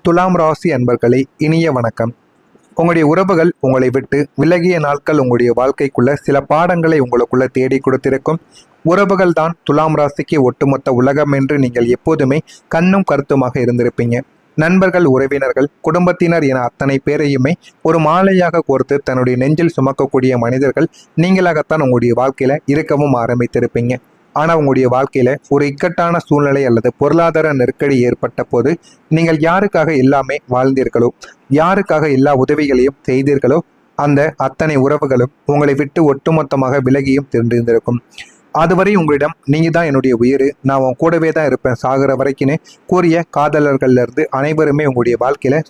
துலாம் ராசி அன்பர்களே, இனிய வணக்கம். உங்களுடைய உறவுகள் உங்களை விட்டு விலகிய நாட்கள் உங்களுடைய வாழ்க்கைக்குள்ள சில பாடங்களை உங்களுக்குள்ள தேடி கொடுத்திருக்கும். உறவுகள் தான் துலாம் ராசிக்கு ஒட்டுமொத்த உலகம் என்று நீங்கள் எப்போதுமே கண்ணும் கருத்துமாக இருந்திருப்பீங்க. நண்பர்கள், உறவினர்கள், குடும்பத்தினர் என அத்தனை பேரையுமே ஒரு மாலையாக கோர்த்து தன்னுடைய நெஞ்சில் சுமக்கக்கூடிய மனிதர்கள் நீங்களாகத்தான் உங்களுடைய வாழ்க்கையில இருக்கவும் ஆரம்பித்திருப்பீங்க. ஆனால் உங்களுடைய வாழ்க்கையில ஒரு இக்கட்டான சூழ்நிலை அல்லது பொருளாதார நெருக்கடி ஏற்பட்ட போது நீங்கள் யாருக்காக எல்லாமே வாழ்ந்தீர்களோ, யாருக்காக எல்லா உதவிகளையும் செய்தீர்களோ, அந்த அத்தனை உறவுகளும் உங்களை விட்டு ஒட்டுமொத்தமாக விலகியும் திருந்திருந்திருக்கும். அதுவரை உங்களிடம் நீங்க தான் என்னுடைய உயிர், நான் உன் கூடவே தான் இருப்பேன் சாகிற வரைக்குன்னு கூறிய காதலர்கள்ல இருந்து அனைவருமே உங்களுடைய வாழ்க்கையில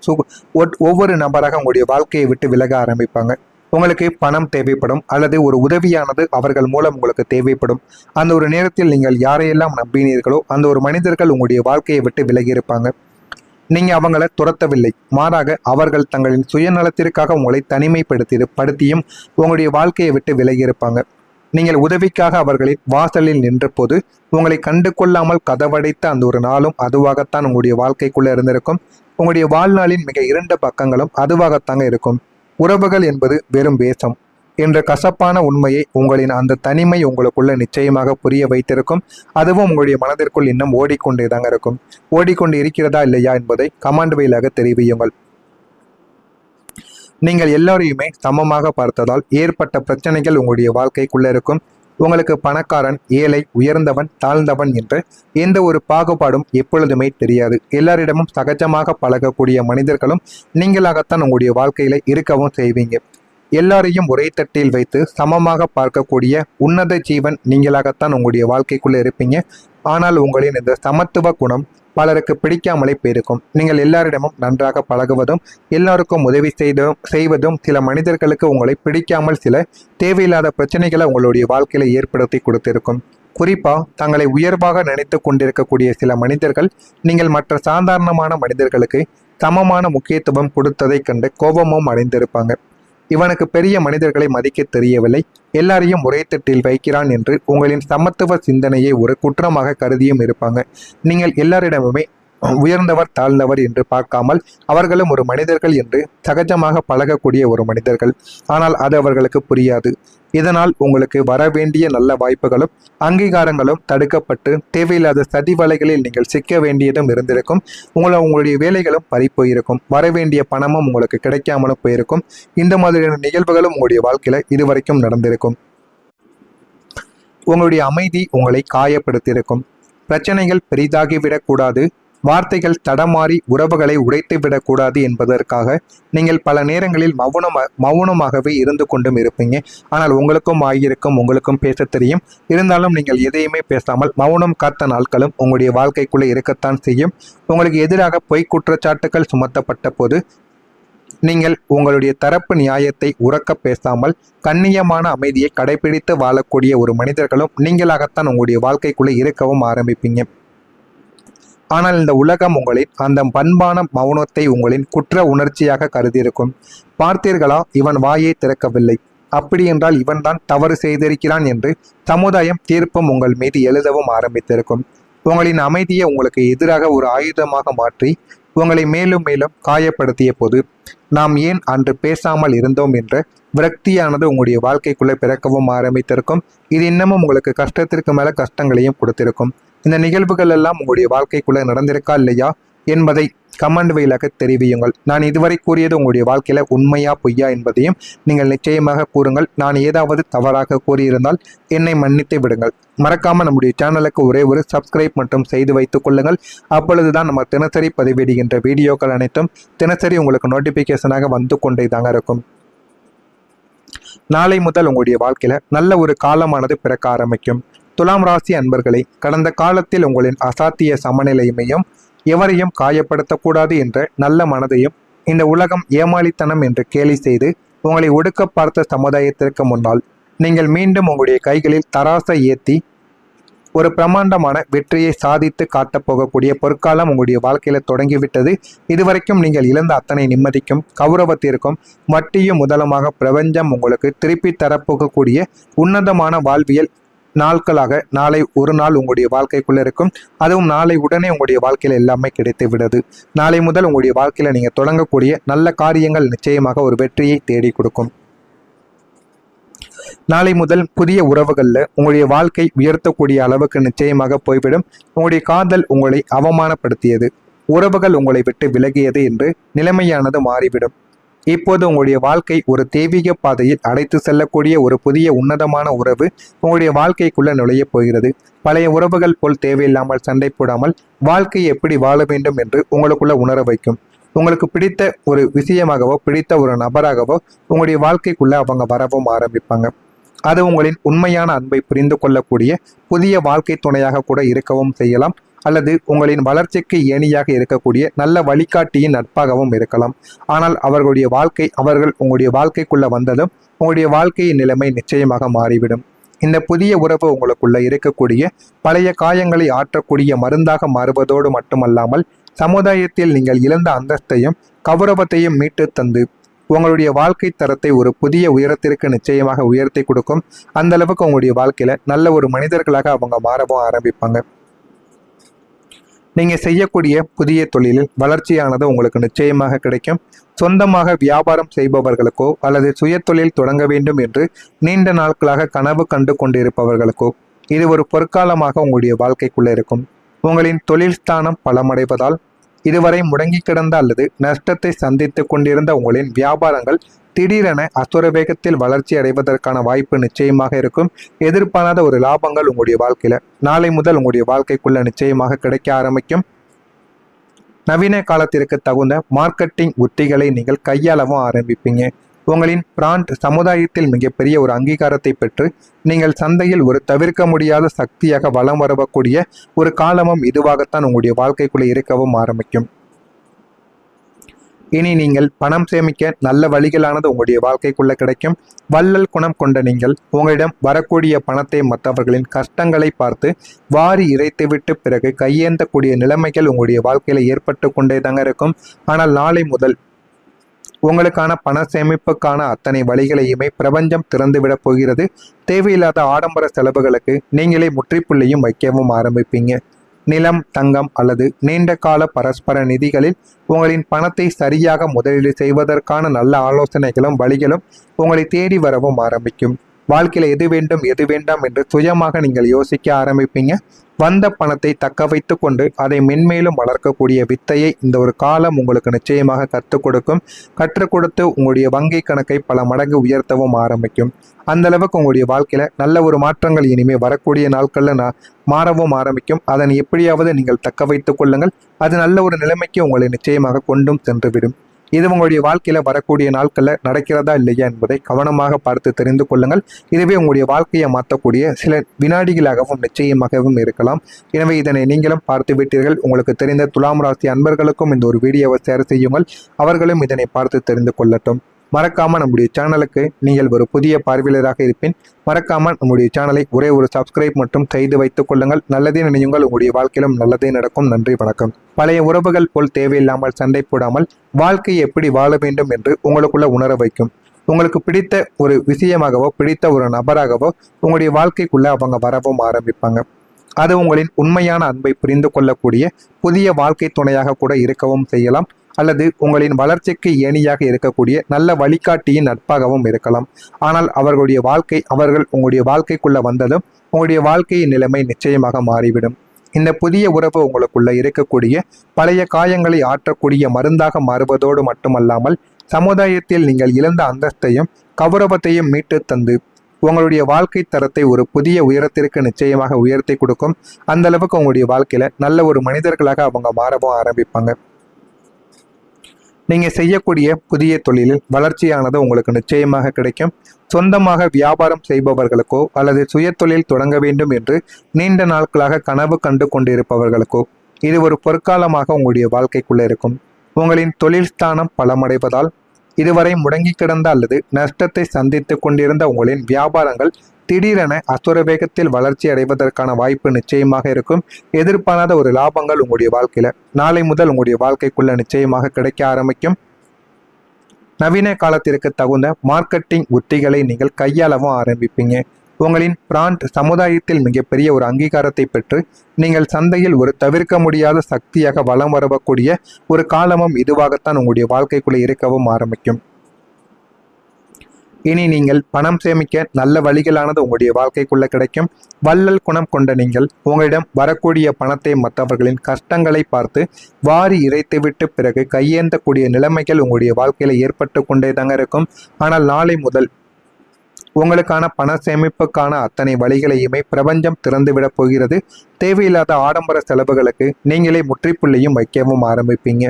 ஒவ்வொரு நபராக உங்களுடைய வாழ்க்கையை விட்டு விலக ஆரம்பிப்பாங்க. உங்களுக்கு பணம் தேவைப்படும் அல்லது ஒரு உதவியானது அவர்கள் மூலம் உங்களுக்கு தேவைப்படும். அந்த ஒரு நேரத்தில் நீங்கள் யாரையெல்லாம் நம்பினீர்களோ அந்த ஒரு மனிதர்கள் உங்களுடைய வாழ்க்கையை விட்டு விலகி இருப்பாங்க. நீங்க அவங்களை துரத்தவில்லை, மாறாக அவர்கள் தங்களின் சுயநலத்திற்காக உங்களை தனிமைப்படுத்தியும் உங்களுடைய வாழ்க்கையை விட்டு விலகி இருப்பாங்க. நீங்கள் உதவிக்காக அவர்களின் வாசலில் நின்ற போது உங்களை கண்டு கொள்ளாமல் கதவடைத்த அந்த ஒரு நாளும் அதுவாகத்தான் உங்களுடைய வாழ்க்கைக்குள்ள இருந்திருக்கும். உங்களுடைய வாழ்நாளின் மிக இருண்ட பக்கங்களும் அதுவாகத்தாங்க இருக்கும். உறவுகள் என்பது வெறும் வேஷம் என்ற கசப்பான உண்மையை உங்களின் அந்த தனிமை உங்களுக்குள்ள நிச்சயமாக புரிய வைத்திருக்கும். அதுவும் உங்களுடைய மனதிற்குள் இன்னும் ஓடிக்கொண்டே தாங்க இருக்கும். ஓடிக்கொண்டு இருக்கிறதா இல்லையா என்பதை கமெண்ட் வாயிலாக தெரிவியுங்கள். நீங்கள் எல்லாரையுமே சமமாக பார்த்ததால் ஏற்பட்ட பிரச்சனைகள் உங்களுடைய வாழ்க்கைக்குள்ள இருக்கும். உங்களுக்கு பணக்காரன், ஏழை, உயர்ந்தவன், தாழ்ந்தவன் என்ற எந்த ஒரு பாகுபாடும் எப்பொழுதுமே தெரியாது. எல்லாரிடமும் சகஜமாக பழகக்கூடிய மனிதர்களும் நீங்களாகத்தான் உங்களுடைய வாழ்க்கையில இருக்கவும் செய்வீங்க. எல்லாரையும் ஒரே தட்டில் வைத்து சமமாக பார்க்கக்கூடிய உன்னத ஜீவன் நீங்களாகத்தான் உங்களுடைய வாழ்க்கைக்குள்ள இருப்பீங்க. ஆனால் உங்களின் இந்த சமத்துவ குணம் பலருக்கு பிடிக்காமலே போயிருக்கும். நீங்கள் எல்லாரிடமும் நன்றாக பழகுவதும் எல்லாருக்கும் உதவி செய்வதும் சில மனிதர்களுக்கு உங்களை பிடிக்காமல் சில தேவையில்லாத பிரச்சனைகளை உங்களுடைய வாழ்க்கையில ஏற்படுத்தி கொடுத்திருக்கும். குறிப்பா தங்களை உயர்வாக நினைத்து கொண்டிருக்கக்கூடிய சில மனிதர்கள் நீங்கள் மற்ற சாதாரணமான மனிதர்களுக்கு சமமான முக்கியத்துவம் கொடுத்ததை கண்டு கோபமும் அடைந்திருப்பாங்க. இவனுக்கு பெரிய மனிதர்களை மதிக்க தெரியவில்லை, எல்லாரையும் ஒரே தட்டில் வைக்கிறான் என்று உங்களின் சமத்துவ சிந்தனையை ஒரு குற்றமாக கருதியும் இருப்பாங்க. நீங்கள் எல்லாரிடமுமே உயர்ந்தவர், தாழ்ந்தவர் என்று பார்க்காமல் அவர்களும் ஒரு மனிதர்கள் என்று சகஜமாக பழகக்கூடிய ஒரு மனிதர்கள். ஆனால் அது அவர்களுக்கு புரியாது. இதனால் உங்களுக்கு வரவேண்டிய நல்ல வாய்ப்புகளும் அங்கீகாரங்களும் தடுக்கப்பட்டு தேவையில்லாத சதி வலைகளில் நீங்கள் சிக்க வேண்டியதும் இருந்திருக்கும். உங்களுடைய வேலைகளும் பறிப்போயிருக்கும். வரவேண்டிய பணமும் உங்களுக்கு கிடைக்காமலும் போயிருக்கும். இந்த மாதிரியான நிகழ்வுகளும் உங்களுடைய வாழ்க்கையில இதுவரைக்கும் நடந்திருக்கும். உங்களுடைய அமைதி உங்களை காயப்படுத்தியிருக்கும். பிரச்சனைகள் பெரிதாகிவிடக்கூடாது, வார்த்தைகள் தடமாறி உறவுகளை உடைத்து விடக்கூடாது என்பதற்காக நீங்கள் பல நேரங்களில் மௌனமாகவே இருந்து கொண்டும் இருப்பீங்க. ஆனால் உங்களுக்கும் ஆகியிருக்கும், உங்களுக்கும் பேச தெரியும். இருந்தாலும் நீங்கள் எதையுமே பேசாமல் மௌனம் காத்த நாட்களும் உங்களுடைய வாழ்க்கைக்குள்ளே இருக்கத்தான் செய்யும். உங்களுக்கு எதிராக பொய் குற்றச்சாட்டுகள் சுமத்தப்பட்ட போது நீங்கள் உங்களுடைய தரப்பு நியாயத்தை உறக்க பேசாமல் கண்ணியமான அமைதியை கடைபிடித்து வாழக்கூடிய ஒரு மனிதர்களும் நீங்களாகத்தான் உங்களுடைய வாழ்க்கைக்குள்ளே இருக்கவும் ஆரம்பிப்பீங்க. ஆனால் இந்த உலகம் உங்களின் அந்த பண்பான மௌனத்தை உங்களின் குற்ற உணர்ச்சியாக கருதியிருக்கும். பார்த்தீர்களா, இவன் வாயை திறக்கவில்லை, அப்படி என்றால் இவன்தான் தவறு செய்திருக்கிறான் என்று சமுதாயம் தீர்ப்பும் உங்கள் மீது எழுதவும் ஆரம்பித்திருக்கும். உங்களின் அமைதியை உங்களுக்கு எதிராக ஒரு ஆயுதமாக மாற்றி உங்களை மேலும் மேலும் காயப்படுத்திய போது நாம் ஏன் அன்று பேசாமல் இருந்தோம் என்ற விரக்தியானது உங்களுடைய வாழ்க்கைக்குள்ளே பிறக்கவும் ஆரம்பித்திருக்கும். இது இன்னமும் உங்களுக்கு கஷ்டத்திற்கு மேல கஷ்டங்களையும் கொடுத்திருக்கும். இந்த நிகழ்வுகள் எல்லாம் உங்களுடைய வாழ்க்கைக்குள்ள நடந்திருக்கா இல்லையா என்பதை கமெண்ட் வாயிலாக தெரிவியுங்கள். நான் இதுவரை கூறியது உங்களுடைய வாழ்க்கையில உண்மையா பொய்யா என்பதையும் நீங்கள் நிச்சயமாக கூறுங்கள். நான் ஏதாவது தவறாக கூறியிருந்தால் என்னை மன்னித்து விடுங்கள். மறக்காம நம்முடைய சேனலுக்கு ஒரே ஒரு சப்ஸ்கிரைப் மட்டும் செய்து வைத்துக் கொள்ளுங்கள். அப்பொழுதுதான் நம்ம தினசரி பதிவிடுகின்ற வீடியோக்கள் அனைத்தும் தினசரி உங்களுக்கு நோட்டிபிகேஷனாக வந்து கொண்டே தாங்க இருக்கும். நாளை முதல் உங்களுடைய வாழ்க்கையில நல்ல ஒரு காலமானது பிறக்க ஆரம்பிக்கும். துலாம் ராசி அன்பர்களை, கடந்த காலத்தில் உங்களின் அசாத்திய சமநிலையையும் எவரையும் காயப்படுத்தக்கூடாது என்ற நல்ல மனதையும் இந்த உலகம் ஏமாளித்தனம் என்று கேலி செய்து உங்களை ஒடுக்க பார்த்த சமுதாயத்திற்கு முன்னால் நீங்கள் மீண்டும் உங்களுடைய கைகளில் தராசை ஏற்றி ஒரு பிரமாண்டமான வெற்றியை சாதித்து காட்டப் போகக்கூடிய பொற்காலம் உங்களுடைய வாழ்க்கையில தொடங்கிவிட்டது. இதுவரைக்கும் நீங்கள் இழந்த அத்தனை நிம்மதிக்கும் கௌரவத்திற்கும் வட்டியும் முதலமாக பிரபஞ்சம் உங்களுக்கு திருப்பி தரப்போகக்கூடிய உன்னதமான வாழ்வியல் நாட்களாக நாளை ஒரு நாள் உங்களுடைய வாழ்க்கைக்குள்ள இருக்கும். அதுவும் நாளை உடனே உங்களுடைய வாழ்க்கையில எல்லாமே கிடைத்து விடுது. நாளை முதல் உங்களுடைய வாழ்க்கையில நீங்க தொடங்கக்கூடிய நல்ல காரியங்கள் நிச்சயமாக ஒரு வெற்றியை தேடி கொடுக்கும். நாளை முதல் புதிய உறவுகளில் உங்களுடைய வாழ்க்கை உயர்த்தக்கூடிய அளவுக்கு நிச்சயமாக போய்விடும். உங்களுடைய காதல் உங்களை அவமானப்படுத்தியது, உறவுகள் உங்களை விட்டு விலகியது என்று நிலைமையானது மாறிவிடும். இப்போது உங்களுடைய வாழ்க்கை ஒரு தெய்வீக பாதையில் அழைத்து செல்லக்கூடிய ஒரு புதிய உன்னதமான உறவு உங்களுடைய வாழ்க்கைக்குள்ள நுழைய போகிறது. பழைய உறவுகள் போல் தேவையில்லாமல் சண்டை போடாமல் வாழ்க்கையை எப்படி வாழ வேண்டும் என்று உங்களுக்குள்ள உணர வைக்கும். உங்களுக்கு பிடித்த ஒரு விஷயமாகவோ பிடித்த ஒரு நபராகவோ உங்களுடைய வாழ்க்கைக்குள்ள அவங்க வரவும் ஆரம்பிப்பாங்க. அது உங்களின் உண்மையான அன்பை புரிந்து கொள்ளக்கூடிய புதிய வாழ்க்கை துணையாக கூட இருக்கவும் செய்யலாம். அல்லது உங்களின் வளர்ச்சிக்கு ஏணியாக இருக்கக்கூடிய நல்ல வழிகாட்டியின் நட்பாகவும் இருக்கலாம். ஆனால் அவர்கள் உங்களுடைய வாழ்க்கைக்குள்ள வந்ததும் உங்களுடைய வாழ்க்கையின் நிலைமை நிச்சயமாக மாறிவிடும். இந்த புதிய உறவு உங்களுக்குள்ள இருக்கக்கூடிய பழைய காயங்களை ஆற்றக்கூடிய மருந்தாக மாறுவதோடு மட்டுமல்லாமல் சமுதாயத்தில் நீங்கள் இழந்த அந்தஸ்தையும் கௌரவத்தையும் மீட்டு தந்து உங்களுடைய வாழ்க்கை தரத்தை ஒரு புதிய உயரத்திற்கு நிச்சயமாக உயர்த்தி கொடுக்கும். அந்த அளவுக்கு உங்களுடைய வாழ்க்கையில நல்ல ஒரு மனிதர்களாக அவங்க மாறவும் ஆரம்பிப்பாங்க. நீங்க செய்யக்கூடிய புதிய தொழிலில் வளர்ச்சியானது உங்களுக்கு நிச்சயமாக கிடைக்கும். சொந்தமாக வியாபாரம் செய்பவர்களுக்கோ அல்லது சுய தொழில் தொடங்க வேண்டும் என்று நீண்ட நாட்களாக கனவு கண்டு கொண்டிருப்பவர்களுக்கோ இது ஒரு பொற்காலமாக உங்களுடைய வாழ்க்கைக்குள்ள இருக்கும். உங்களின் தொழில் ஸ்தானம் பலமடைவதால் இதுவரை முடங்கி கிடந்த அல்லது நஷ்டத்தை சந்தித்து கொண்டிருந்த உங்களின் வியாபாரங்கள் திடீரென அசுர வேகத்தில் வளர்ச்சி அடைவதற்கான வாய்ப்பு நிச்சயமாக இருக்கும். எதிர்பாராத ஒரு லாபங்கள் உங்களுடைய வாழ்க்கையில நாளை முதல் உங்களுடைய வாழ்க்கைக்குள்ள நிச்சயமாக கிடைக்க ஆரம்பிக்கும். நவீன காலத்திற்கு தகுந்த மார்க்கெட்டிங் உத்திகளை நீங்கள் கையாளவும் ஆரம்பிப்பீங்க. உங்களின் பிராண்ட் சமுதாயத்தில் மிகப்பெரிய ஒரு அங்கீகாரத்தை பெற்று நீங்கள் சந்தையில் ஒரு தவிர்க்க முடியாத சக்தியாக வலம் வரக்கூடிய ஒரு காலமும் இதுவாகத்தான் உங்களுடைய வாழ்க்கைக்குள்ளே இருக்கவும் ஆரம்பிக்கும். இனி நீங்கள் பணம் சேமிக்க நல்ல வழிகளானது உங்களுடைய வாழ்க்கைக்குள்ள கிடைக்கும். வள்ளல் குணம் கொண்ட நீங்கள் உங்களிடம் வரக்கூடிய பணத்தை மற்றவர்களின் கஷ்டங்களை பார்த்து வாரி இறைத்துவிட்டு பிறகு கையேந்தக்கூடிய நிலைமைகள் உங்களுடைய வாழ்க்கையில ஏற்பட்டு கொண்டே தாங்க இருக்கும். ஆனால் நாளை முதல் உங்களுக்கான பண சேமிப்புக்கான அத்தனை வழிகளையுமே பிரபஞ்சம் திறந்துவிடப் போகிறது. தேவையில்லாத ஆடம்பர செலவுகளுக்கு நீங்களே முற்றுப்புள்ளியும் வைக்கவும் ஆரம்பிப்பீங்க. நிலம், தங்கம் அல்லது நீண்ட கால பரஸ்பர நிதிகளில் உங்களின் பணத்தை சரியாக முதலீடு செய்வதற்கான நல்ல ஆலோசனைகளும் வழிகளும் உங்களை தேடி வரவும் ஆரம்பிக்கும். வாழ்க்கையில் எது வேண்டும் எது வேண்டாம் என்று சுயமாக நீங்கள் யோசிக்க ஆரம்பிப்பீங்க. வந்த பணத்தை தக்க வைத்து கொண்டு அதை மென்மேலும் வளர்க்கக்கூடிய வித்தையை இந்த ஒரு காலம் உங்களுக்கு நிச்சயமாக கற்றுக் கொடுக்கும். கற்றுக் கொடுத்து உங்களுடைய வங்கி கணக்கை பல மடங்கு உயர்த்தவும் ஆரம்பிக்கும். அந்த அளவுக்கு உங்களுடைய வாழ்க்கையில நல்ல ஒரு மாற்றங்கள் இனிமேல் வரக்கூடிய நாட்கள்ல மாறவும் ஆரம்பிக்கும். அதனை எப்படியாவது நீங்கள் தக்க வைத்துக் கொள்ளுங்கள். அது நல்ல ஒரு நிலைமைக்கு உங்களை நிச்சயமாக கொண்டும் சென்றுவிடும். இது உங்களுடைய வாழ்க்கையில வரக்கூடிய நாட்களில் நடக்கிறதா இல்லையா என்பதை கவனமாக பார்த்து தெரிந்து கொள்ளுங்கள். இதுவே உங்களுடைய வாழ்க்கையை மாற்றக்கூடிய சில வினாடிகளாகவும் நிச்சயமாகவும் இருக்கலாம். எனவே இதனை நீங்களும் பார்த்து விட்டீர்கள். உங்களுக்கு தெரிந்த துலாம் ராசி அன்பர்களுக்கும் இந்த ஒரு வீடியோவை ஷேர் செய்யுங்கள். அவர்களும் இதனை பார்த்து தெரிந்து கொள்ளட்டும். மறக்காம நம்முடைய சேனலுக்கு நீங்கள் ஒரு புதிய பார்வையாளராக இருப்பேன். மறக்காம நம்முடைய சேனலை ஒரே ஒரு சப்ஸ்கிரைப் மட்டும் செய்து வைத்துக் கொள்ளுங்கள். நல்லதே நினையுங்கள், உங்களுடைய வாழ்க்கையிலும் நல்லதே நடக்கும். நன்றி, வணக்கம். பழைய உறவுகள் போல் தேவையில்லாமல் சண்டை போடாமல் வாழ்க்கையை எப்படி வாழ வேண்டும் என்று உங்களுக்குள்ள உணர வைக்கும். உங்களுக்கு பிடித்த ஒரு விஷயமாகவோ பிடித்த ஒரு நபராகவோ உங்களுடைய வாழ்க்கைக்குள்ள அவங்க வரவும் ஆரம்பிப்பாங்க. அது உங்களின் உண்மையான அன்பை புரிந்து கொள்ளக்கூடிய புதிய வாழ்க்கை துணையாக கூட இருக்கவும் செய்யலாம். அல்லது உங்களின் வளர்ச்சிக்கு ஏணியாக இருக்கக்கூடிய நல்ல வழிகாட்டியின் நட்பாகவும் இருக்கலாம். ஆனால் அவர்கள் உங்களுடைய வாழ்க்கைக்குள்ள வந்ததும் உங்களுடைய வாழ்க்கையின் நிலைமை நிச்சயமாக மாறிவிடும். இந்த புதிய உறவு உங்களுக்குள்ள இருக்கக்கூடிய பழைய காயங்களை ஆற்றக்கூடிய மருந்தாக மாறுவதோடு மட்டுமல்லாமல் சமுதாயத்தில் நீங்கள் இழந்த அந்தஸ்தையும் கௌரவத்தையும் மீட்டு தந்து உங்களுடைய வாழ்க்கை தரத்தை ஒரு புதிய உயரத்திற்கு நிச்சயமாக உயர்த்தி கொடுக்கும். அந்த அளவுக்கு உங்களுடைய வாழ்க்கையில நல்ல ஒரு மனிதர்களாக அவங்க மாறவும் ஆரம்பிப்பாங்க. நீங்க செய்யக்கூடிய புதிய தொழிலில் வளர்ச்சியானது உங்களுக்கு நிச்சயமாக கிடைக்கும். சொந்தமாக வியாபாரம் செய்பவர்களுக்கோ அல்லது சுய தொழில் தொடங்க வேண்டும் என்று நீண்ட நாட்களாக கனவு கண்டு கொண்டிருப்பவர்களுக்கோ இது ஒரு பொற்காலமாக உங்களுடைய வாழ்க்கைக்குள்ள இருக்கும். உங்களின் தொழில் ஸ்தானம் பலமடைவதால் இதுவரை முடங்கி கிடந்த அல்லது நஷ்டத்தை சந்தித்து கொண்டிருந்த உங்களின் வியாபாரங்கள் திடீரென அசுர வேகத்தில் வளர்ச்சி அடைவதற்கான வாய்ப்பு நிச்சயமாக இருக்கும். எதிர்பாராத ஒரு லாபங்கள் உங்களுடைய வாழ்க்கையில நாளை முதல் உங்களுடைய வாழ்க்கைக்குள்ள நிச்சயமாக கிடைக்க ஆரம்பிக்கும். நவீன காலத்திற்கு தகுந்த மார்க்கெட்டிங் உத்திகளை நீங்கள் கையாளவும் ஆரம்பிப்பீங்க. உங்களின் பிராண்ட் சமுதாயத்தில் மிகப்பெரிய ஒரு அங்கீகாரத்தை பெற்று நீங்கள் சந்தையில் ஒரு தவிர்க்க முடியாத சக்தியாக வலம் வரக்கூடிய ஒரு காலமும் இதுவாகத்தான் உங்களுடைய வாழ்க்கைக்குள்ளே இருக்கவும் ஆரம்பிக்கும். இனி நீங்கள் பணம் சேமிக்க நல்ல வழிகளானது உங்களுடைய வாழ்க்கைக்குள்ள கிடைக்கும். வள்ளல் குணம் கொண்ட நீங்கள் உங்களிடம் வரக்கூடிய பணத்தை மற்றவர்களின் கஷ்டங்களை பார்த்து வாரி இறைத்துவிட்டு பிறகு கையேந்தக்கூடிய நிலைமைகள் உங்களுடைய வாழ்க்கையில ஏற்பட்டு கொண்டே தாங்க இருக்கும். ஆனால் நாளை முதல் உங்களுக்கான பண சேமிப்புக்கான அத்தனை வழிகளையுமே பிரபஞ்சம் திறந்துவிடப் போகிறது. தேவையில்லாத ஆடம்பர செலவுகளுக்கு நீங்களே முற்றுப்புள்ளியும் வைக்கவும் ஆரம்பிப்பீங்க.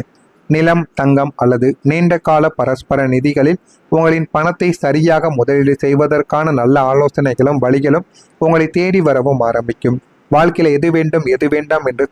நிலம், தங்கம் அல்லது நீண்ட கால பரஸ்பர நிதிகளில் உங்களின் பணத்தை சரியாக முதலீடு செய்வதற்கான நல்ல ஆலோசனைகளும் வழிகளும் உங்களை தேடி வரவும் ஆரம்பிக்கும். வாழ்க்கையில் எது வேண்டும் எது வேண்டாம் என்று